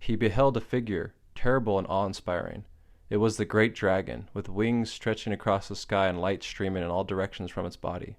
He beheld a figure, terrible and awe-inspiring. It was the great dragon, with wings stretching across the sky and light streaming in all directions from its body.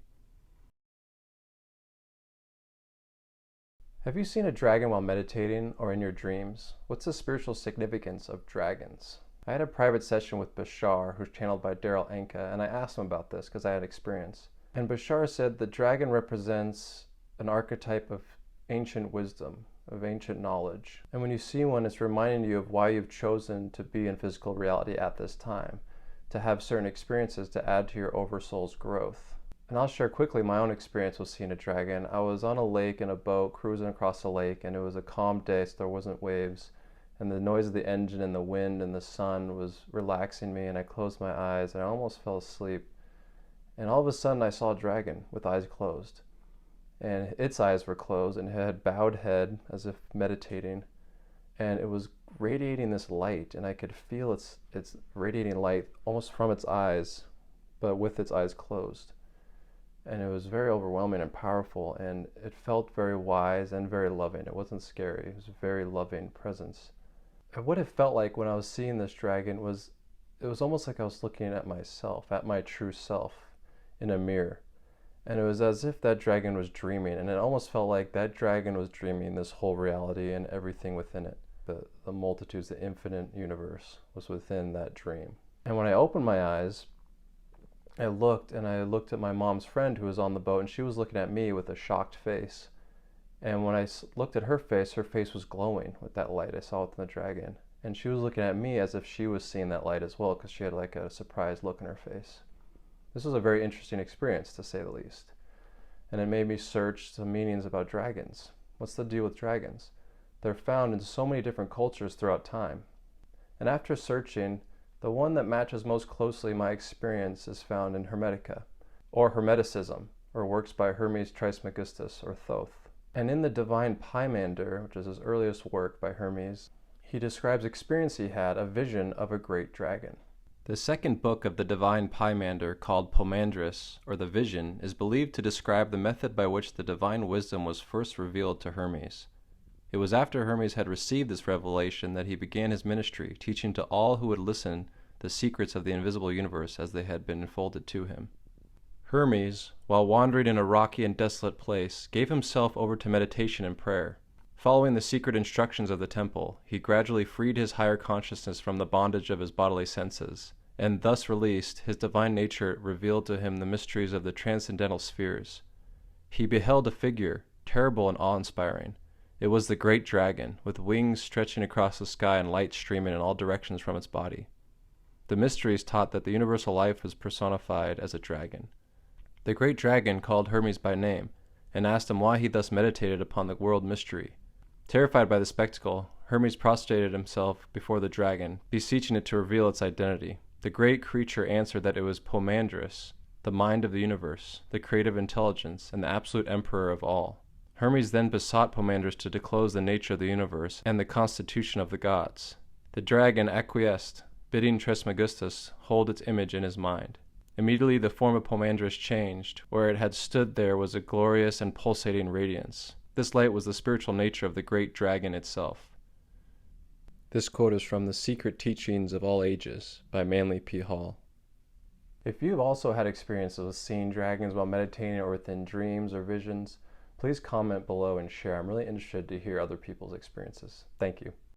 Have you seen a dragon while meditating or in your dreams? What's the spiritual significance of dragons? I had a private session with Bashar, who's channeled by Daryl Anka, and I asked him about this because I had experience. And Bashar said the dragon represents an archetype of ancient wisdom, of ancient knowledge. And when you see one, it's reminding you of why you've chosen to be in physical reality at this time, to have certain experiences to add to your oversoul's growth. And I'll share quickly my own experience with seeing a dragon. I was on a lake in a boat, cruising across the lake, and it was a calm day, so there wasn't waves. And the noise of the engine and the wind and the sun was relaxing me, and I closed my eyes, and I almost fell asleep. And all of a sudden, I saw a dragon with eyes closed. And its eyes were closed, and it had bowed head as if meditating. And it was radiating this light, and I could feel its radiating light almost from its eyes, but with its eyes closed. And it was very overwhelming and powerful, and it felt very wise and very loving. It wasn't scary. It was a very loving presence. And what it felt like when I was seeing this dragon was, it was almost like I was looking at myself, at my true self, in a mirror. And it was as if that dragon was dreaming, and it almost felt like that dragon was dreaming this whole reality and everything within it. The multitudes, the infinite universe was within that dream. And when I opened my eyes, I looked at my mom's friend who was on the boat, and she was looking at me with a shocked face. And when I looked at her face was glowing with that light I saw within the dragon. And she was looking at me as if she was seeing that light as well, because she had like a surprised look in her face. This was a very interesting experience, to say the least. And it made me search some meanings about dragons. What's the deal with dragons? They're found in so many different cultures throughout time. And after searching, the one that matches most closely my experience is found in Hermetica, or Hermeticism, or works by Hermes Trismegistus, or Thoth. And in the divine Pymander, which is his earliest work by Hermes, he describes experience he had, a vision of a great dragon. The second book of the divine Pymander, called Poimandres, or the Vision, is believed to describe the method by which the divine wisdom was first revealed to Hermes. It was after Hermes had received this revelation that he began his ministry, teaching to all who would listen the secrets of the invisible universe as they had been unfolded to him. Hermes, while wandering in a rocky and desolate place, gave himself over to meditation and prayer. Following the secret instructions of the temple, he gradually freed his higher consciousness from the bondage of his bodily senses, and thus released, his divine nature revealed to him the mysteries of the transcendental spheres. He beheld a figure, terrible and awe-inspiring. It was the great dragon, with wings stretching across the sky and light streaming in all directions from its body. The mysteries taught that the universal life was personified as a dragon. The great dragon called Hermes by name, and asked him why he thus meditated upon the world mystery. Terrified by the spectacle, Hermes prostrated himself before the dragon, beseeching it to reveal its identity. The great creature answered that it was Poimandres, the mind of the universe, the creative intelligence, and the absolute emperor of all. Hermes then besought Poimandres to disclose the nature of the universe and the constitution of the gods. The dragon acquiesced, bidding Trismegistus hold its image in his mind. Immediately the form of Poimandres changed. Where it had stood there was a glorious and pulsating radiance. This light was the spiritual nature of the great dragon itself. This quote is from The Secret Teachings of All Ages by Manly P. Hall. If you've also had experiences with seeing dragons while meditating or within dreams or visions, please comment below and share. I'm really interested to hear other people's experiences. Thank you.